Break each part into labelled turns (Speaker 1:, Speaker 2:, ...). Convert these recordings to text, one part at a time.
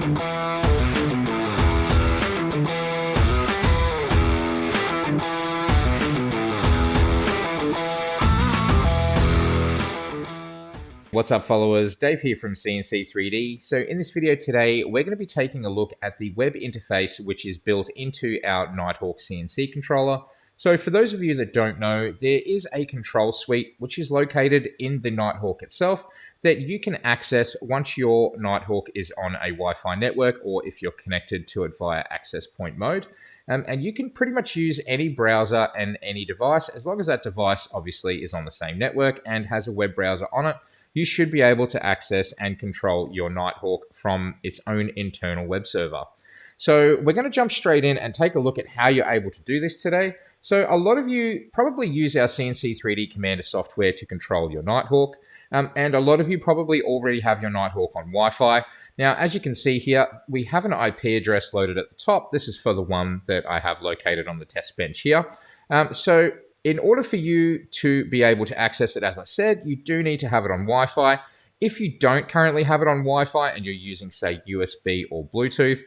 Speaker 1: What's up, followers? Dave here from CNC3D. So in this video today, we're going to be taking a look at the web interface which is built into our Nighthawk CNC controller. So for those of you that don't know, there is a control suite which is located in the Nighthawk itself that you can access once your Nighthawk is on a Wi-Fi network or if you're connected to it via access point mode. And you can pretty much use any browser and any device, as long as that device obviously is on the same network and has a web browser on it. You should be able to access and control your Nighthawk from its own internal web server. So we're going to jump straight in and take a look at how you're able to do this today. So a lot of you probably use our CNC3D Commander software to control your Nighthawk. And a lot of you probably already have your Nighthawk on Wi-Fi. Now, as you can see here, we have an IP address loaded at the top. This is for the one that I have located on the test bench here. So in order for you to be able to access it, as I said, you do need to have it on Wi-Fi. If you don't currently have it on Wi-Fi and you're using, say, USB or Bluetooth,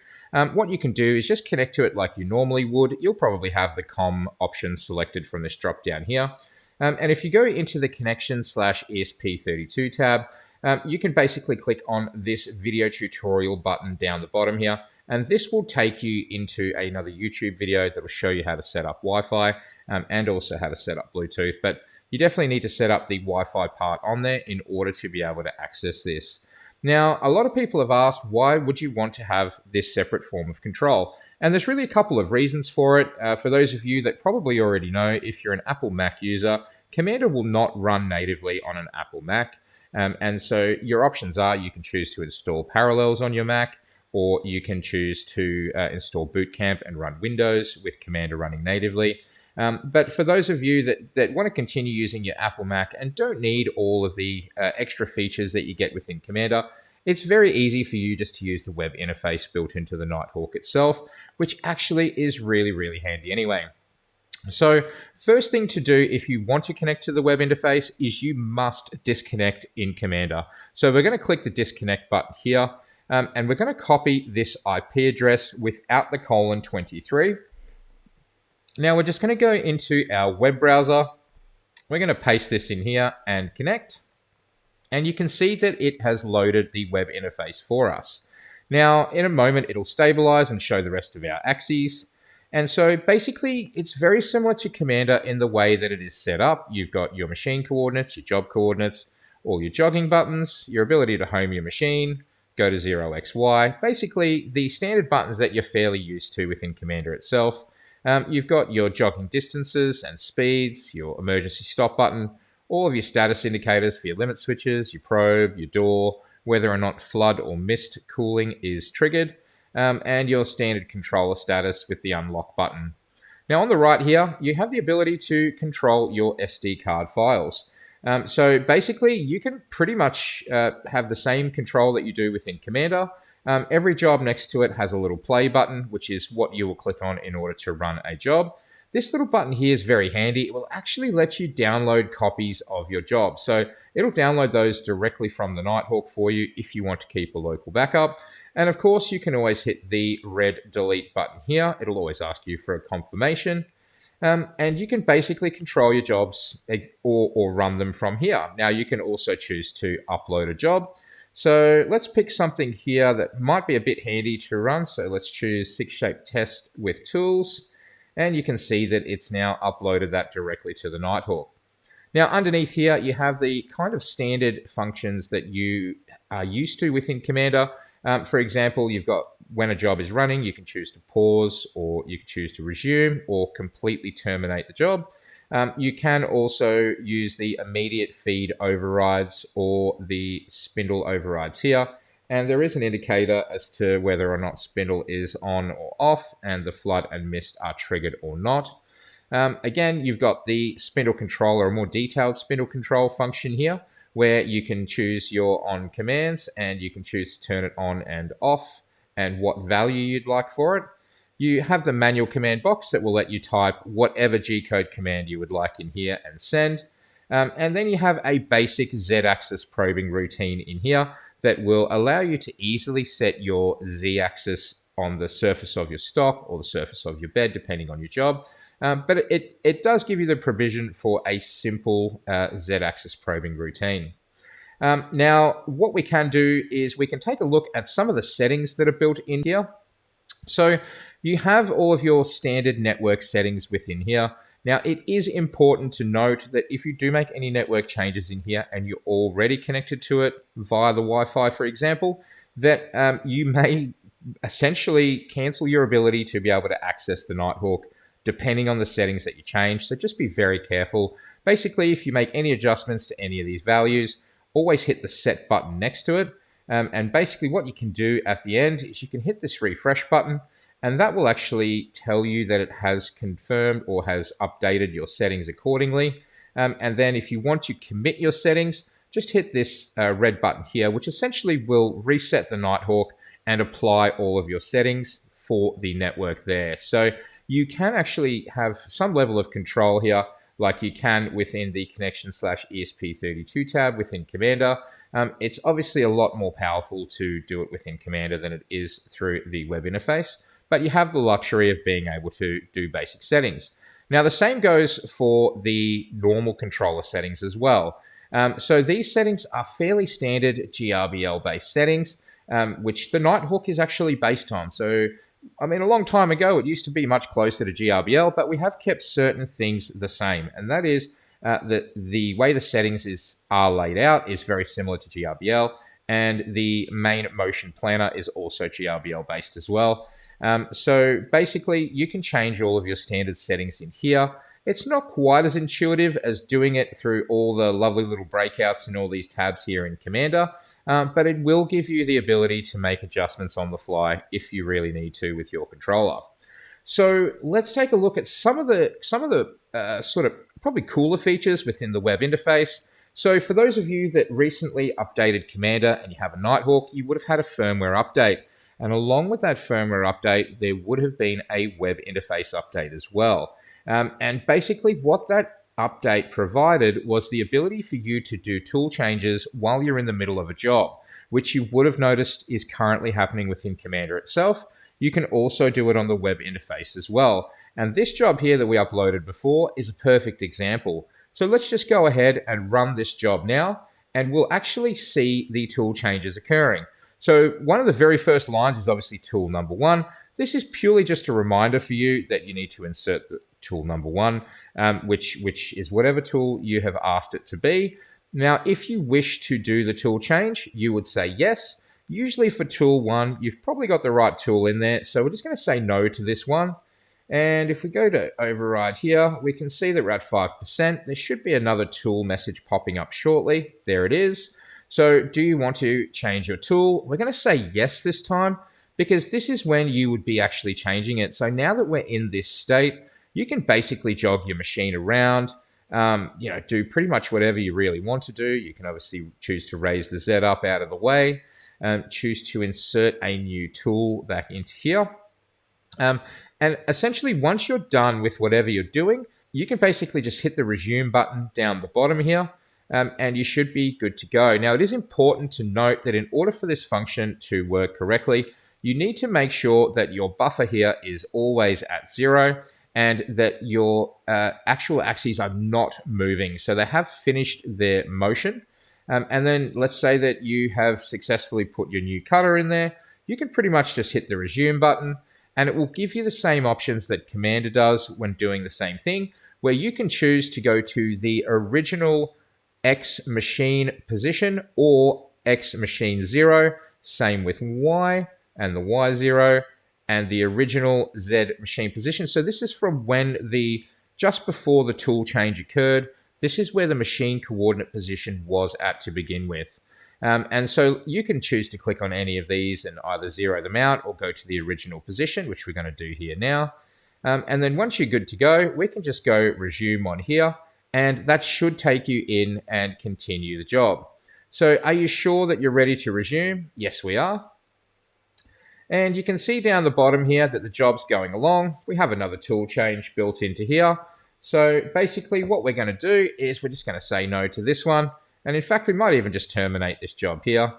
Speaker 1: what you can do is just connect to it like you normally would. You'll probably have the COM option selected from this drop down here. And if you go into the Connection/ESP32 tab, you can basically click on this video tutorial button down the bottom here. And this will take you into another YouTube video that will show you how to set up Wi-Fi and also how to set up Bluetooth. But you definitely need to set up the Wi-Fi part on there in order to be able to access this. Now, a lot of people have asked, why would you want to have this separate form of control? And there's really a couple of reasons for it. For those of you that probably already know, if you're an Apple Mac user, Commander will not run natively on an Apple Mac. And so your options are you can choose to install Parallels on your Mac, or you can choose to install Boot Camp and run Windows with Commander running natively. But for those of you that want to continue using your Apple Mac and don't need all of the extra features that you get within Commander, it's very easy for you just to use the web interface built into the Nighthawk itself, which actually is really, really handy anyway. So first thing to do if you want to connect to the web interface is you must disconnect in Commander. So we're going to click the disconnect button here. And we're going to copy this IP address without the :23. Now we're just going to go into our web browser. We're going to paste this in here and connect. And you can see that it has loaded the web interface for us. Now, in a moment, it'll stabilize and show the rest of our axes. And so basically, it's very similar to Commander in the way that it is set up. You've got your machine coordinates, your job coordinates, all your jogging buttons, your ability to home your machine, go to 0xy, basically the standard buttons that you're fairly used to within Commander itself. You've got your jogging distances and speeds, your emergency stop button, all of your status indicators for your limit switches, your probe, your door, whether or not flood or mist cooling is triggered, and your standard controller status with the unlock button. Now on the right here, you have the ability to control your SD card files. So basically, you can pretty much have the same control that you do within Commander. Every job next to it has a little play button, which is what you will click on in order to run a job. This little button here is very handy. It will actually let you download copies of your job. So it'll download those directly from the Nighthawk for you if you want to keep a local backup. And of course, you can always hit the red delete button here. It'll always ask you for a confirmation. And you can basically control your jobs or run them from here. Now, you can also choose to upload a job. So let's pick something here that might be a bit handy to run. So let's choose 6-shape test with tools. And you can see that it's now uploaded that directly to the Nighthawk. Now, underneath here, you have the kind of standard functions that you are used to within Commander. For example, you've got when a job is running, you can choose to pause, or you can choose to resume or completely terminate the job. You can also use the immediate feed overrides or the spindle overrides here. And there is an indicator as to whether or not spindle is on or off, and the flood and mist are triggered or not. Again, you've got the spindle controller, a more detailed spindle control function here, where you can choose your on commands and you can choose to turn it on and off and what value you'd like for it. You have the manual command box that will let you type whatever G-code command you would like in here and send. And then you have a basic Z-axis probing routine in here that will allow you to easily set your Z-axis on the surface of your stock or the surface of your bed, depending on your job. But it does give you the provision for a simple Z-axis probing routine. Now, what we can do is we can take a look at some of the settings that are built in here. So you have all of your standard network settings within here. Now, it is important to note that if you do make any network changes in here and you're already connected to it via the Wi-Fi, for example, that you may essentially cancel your ability to be able to access the Nighthawk depending on the settings that you change. So just be very careful. Basically, if you make any adjustments to any of these values, always hit the set button next to it. And basically what you can do at the end is you can hit this refresh button, and that will actually tell you that it has confirmed or has updated your settings accordingly. And then if you want to commit your settings, just hit this red button here, which essentially will reset the Nighthawk and apply all of your settings for the network there. So you can actually have some level of control here, like you can within the connection/ESP32 tab within Commander. It's obviously a lot more powerful to do it within Commander than it is through the web interface, but you have the luxury of being able to do basic settings. Now, the same goes for the normal controller settings as well. So these settings are fairly standard GRBL-based settings, which the Nighthawk is actually based on. So, I mean, a long time ago, it used to be much closer to GRBL, but we have kept certain things the same. And that is that the way the settings are laid out is very similar to GRBL, and the main motion planner is also GRBL-based as well. So basically, you can change all of your standard settings in here. It's not quite as intuitive as doing it through all the lovely little breakouts and all these tabs here in Commander, but it will give you the ability to make adjustments on the fly if you really need to with your controller. So let's take a look at some of the sort of probably cooler features within the web interface. So for those of you that recently updated Commander and you have a Nighthawk, you would have had a firmware update. And along with that firmware update, there would have been a web interface update as well. And basically what that update provided was the ability for you to do tool changes while you're in the middle of a job, which you would have noticed is currently happening within Commander itself. You can also do it on the web interface as well. And this job here that we uploaded before is a perfect example. So let's just go ahead and run this job now, and we'll actually see the tool changes occurring. So one of the very first lines is obviously tool number 1. This is purely just a reminder for you that you need to insert the tool number 1, which is whatever tool you have asked it to be. Now, if you wish to do the tool change, you would say yes. Usually for tool 1, you've probably got the right tool in there, so we're just going to say no to this one. And if we go to override here, we can see that we're at 5%. There should be another tool message popping up shortly. There it is. So do you want to change your tool? We're going to say yes this time, because this is when you would be actually changing it. So now that we're in this state, you can basically jog your machine around, do pretty much whatever you really want to do. You can obviously choose to raise the Z up out of the way, choose to insert a new tool back into here. And essentially, once you're done with whatever you're doing, you can basically just hit the resume button down the bottom here, and you should be good to go. Now, it is important to note that in order for this function to work correctly, you need to make sure that your buffer here is always at 0 and that your actual axes are not moving. So they have finished their motion. And then let's say that you have successfully put your new cutter in there. You can pretty much just hit the resume button, and it will give you the same options that Commander does when doing the same thing, where you can choose to go to the original X machine position or X machine 0, same with Y and the Y0 and the original Z machine position. So this is from when just before the tool change occurred. This is where the machine coordinate position was at to begin with. And so you can choose to click on any of these and either zero them out or go to the original position, which we're going to do here now. And then once you're good to go, we can just go resume on here, and that should take you in and continue the job. So are you sure that you're ready to resume? Yes, we are. And you can see down the bottom here that the job's going along. We have another tool change built into here. So basically what we're going to do is we're just going to say no to this one. And in fact, we might even just terminate this job here.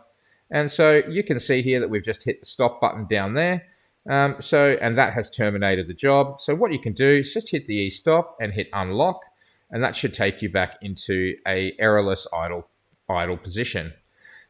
Speaker 1: And so you can see here that we've just hit the stop button down there. And that has terminated the job. So what you can do is just hit the e-stop and hit unlock, and that should take you back into a errorless idle position.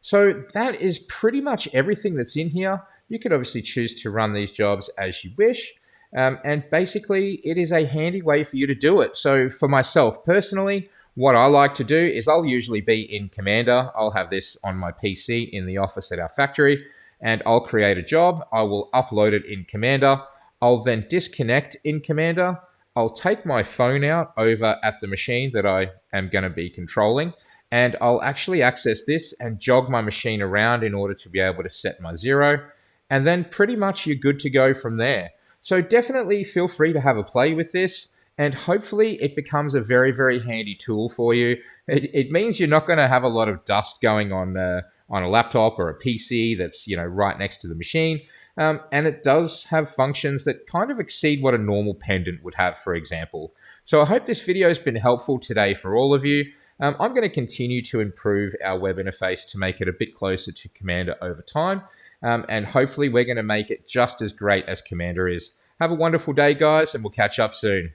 Speaker 1: So that is pretty much everything that's in here. You could obviously choose to run these jobs as you wish. And basically, it is a handy way for you to do it. So for myself personally, what I like to do is I'll usually be in Commander. I'll have this on my PC in the office at our factory, and I'll create a job. I will upload it in Commander. I'll then disconnect in Commander. I'll take my phone out over at the machine that I am going to be controlling, and I'll actually access this and jog my machine around in order to be able to set my 0. And then pretty much you're good to go from there. So definitely feel free to have a play with this, and hopefully it becomes a very, very handy tool for you. It means you're not going to have a lot of dust going on a laptop or a PC that's right next to the machine. And it does have functions that kind of exceed what a normal pendant would have, for example. So I hope this video has been helpful today for all of you. I'm going to continue to improve our web interface to make it a bit closer to Commander over time. And hopefully we're going to make it just as great as Commander is. Have a wonderful day, guys, and we'll catch up soon.